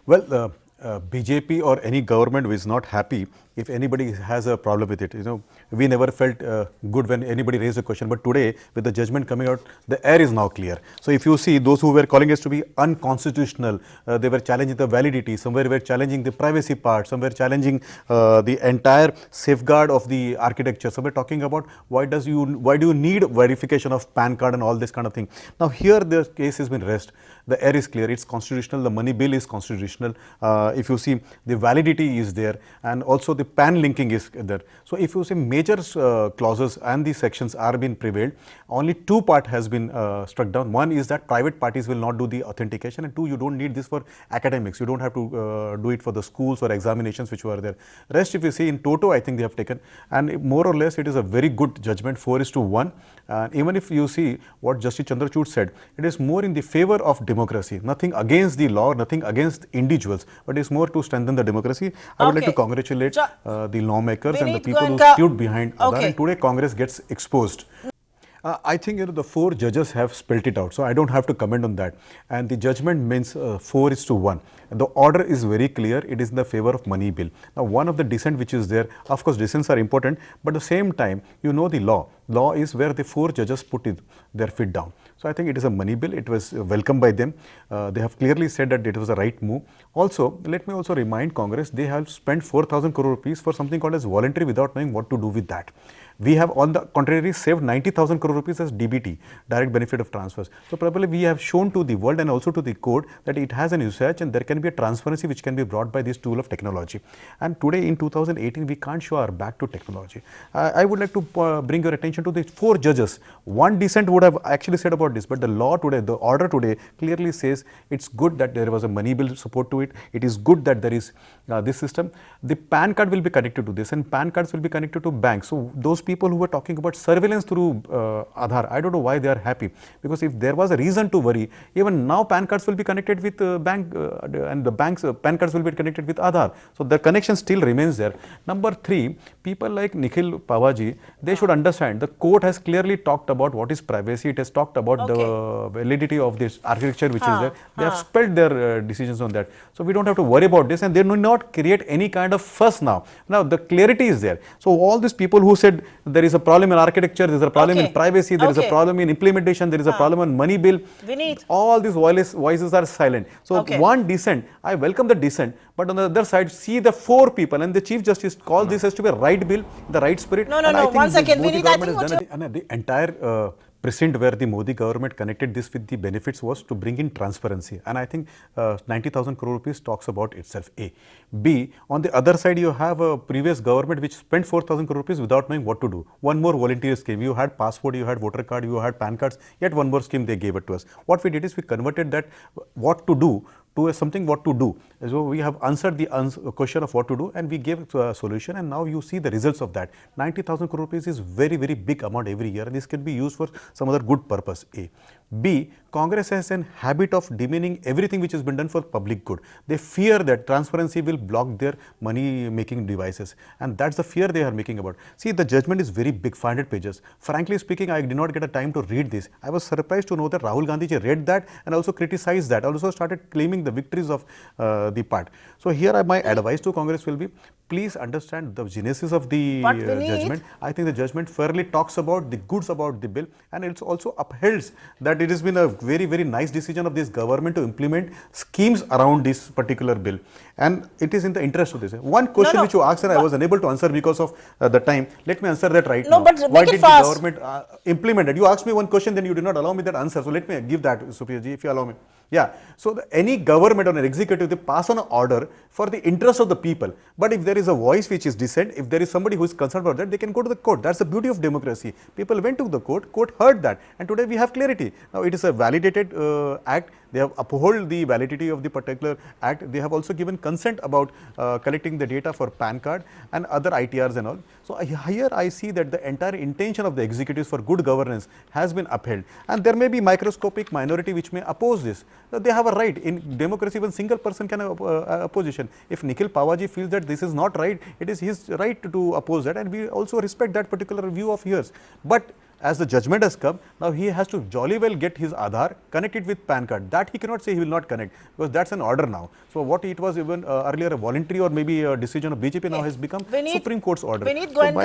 Well, BJP or any government is not happy if anybody has a problem with it. We never felt good when anybody raised a question, but today with the judgment coming out, the air is now clear. So if you see those who were calling us to be unconstitutional, they were challenging the validity, somewhere were challenging the privacy part, some were challenging the entire safeguard of the architecture, some were talking about why do you need verification of PAN card and all this kind of thing. Now here the case has been raised, the air is clear, it's constitutional, the money bill is constitutional. If you see, the validity is there, and also the PAN linking is there. So if you see major clauses and the sections are being prevailed, only two part has been struck down. One is that private parties will not do the authentication, and two, you don't need this for academics. You don't have to do it for the schools or examinations which were there. Rest, if you see in toto, I think they have taken, and more or less it is a very good judgment, 4:1. Even if you see what Justice Chandrachud said, it is more in the favor of democracy, nothing against the law, nothing against individuals, but it's more to strengthen the democracy. I would like to congratulate the lawmakers Vinit, and the people Goenka. who stood behind Aadhaar, and today Congress gets exposed. I think the four judges have spelled it out, so I don't have to comment on that. And the judgment means 4:1. The order is very clear. It is in the favor of money bill. Now, one of the dissent which is there, of course, dissents are important, but at the same time, the law. Law is where the four judges put their feet down. So I think it is a money bill. It was welcomed by them. They have clearly said that it was the right move. Also, let me also remind Congress, they have spent 4,000 crore rupees for something called as voluntary without knowing what to do with that. We have, on the contrary, saved 90,000 crore rupees as DBT, direct benefit of transfers. So probably we have shown to the world and also to the court that it has an usage, and there can be a transparency which can be brought by this tool of technology. And today in 2018, we can't show our back to technology. I would like to bring your attention to the four judges. One dissent would have actually said about this, but the law today, the order today clearly says it's good that there was a money bill support to it. It is good that there is this system. The PAN card will be connected to this, and PAN cards will be connected to banks. So those people who were talking about surveillance through Aadhaar, I don't know why they are happy, because if there was a reason to worry, even now PAN cards will be connected with bank and the banks PAN cards will be connected with Aadhaar. So the connection still remains there. Number three, people like Nikhil, Pahwa ji, they should understand the court has clearly talked about what is privacy. It has talked about the validity of this architecture which is there. They have spelled their decisions on that. So we don't have to worry about this, and they do not create any kind of fuss now. Now the clarity is there. So all these people who said there is a problem in architecture, there is a problem in privacy, there is a problem in implementation, there is a problem on money bill. Vinit. All these voices are silent. So one dissent, I welcome the dissent, but on the other side, see the four people, and the Chief Justice called this as to be a right bill, the right spirit. No, 1 second, Vinit, I think what the entire precedent where the Modi government connected this with the benefits was to bring in transparency, and I think 90,000 crore rupees talks about itself. A. B. On the other side, you have a previous government which spent 4,000 crore rupees without knowing what to do. One more volunteer scheme. You had passport, you had voter card, you had PAN cards, yet one more scheme they gave it to us. What we did is we converted that what to do to something what to do. So we have answered the question of what to do, and we gave a solution, and now you see the results of that. 90,000 crore rupees is very, very big amount every year, and this can be used for some other good purpose. A. B. Congress has an habit of demeaning everything which has been done for public good. They fear that transparency will block their money making devices, and that's the fear they are making about. See, the judgment is very big, 500 pages. Frankly speaking, I did not get a time to read this. I was surprised to know that Rahul Gandhi ji read that and also criticized that, also started claiming the victories of the part. So here my advice to Congress will be, please understand the genesis of the judgment. I think the judgment fairly talks about the goods about the bill, and it also upholds that it has been a very, very nice decision of this government to implement schemes around this particular bill, and it is in the interest of this. One question which you asked and I was unable to answer because of the time. Let me answer that right now. But why make did it fast. the government implement it? You asked me one question, then you did not allow me that answer. So let me give that, Supriya ji, if you allow me. Yeah, so any government or an executive, they pass on an order for the interest of the people. But if there is a voice which is dissent, if there is somebody who is concerned about that, they can go to the court. That's the beauty of democracy. People went to the court heard that, and today we have clarity. Now it is a validated act. They have upheld the validity of the particular act. They have also given consent about collecting the data for PAN card and other ITRs and all. So here I see that the entire intention of the executives for good governance has been upheld, and there may be microscopic minority which may oppose this. They have a right. In democracy, even single person can opposition. If Nikhil Pahwa ji feels that this is not right, it is his right to oppose that, and we also respect that particular view of yours. But as the judgment has come, now he has to jolly well get his Aadhaar, connect it with PAN card. That he cannot say he will not connect, because that's an order now. So what it was even earlier a voluntary or maybe a decision of BJP now has become Vinit, Supreme Court's order. Vinit So by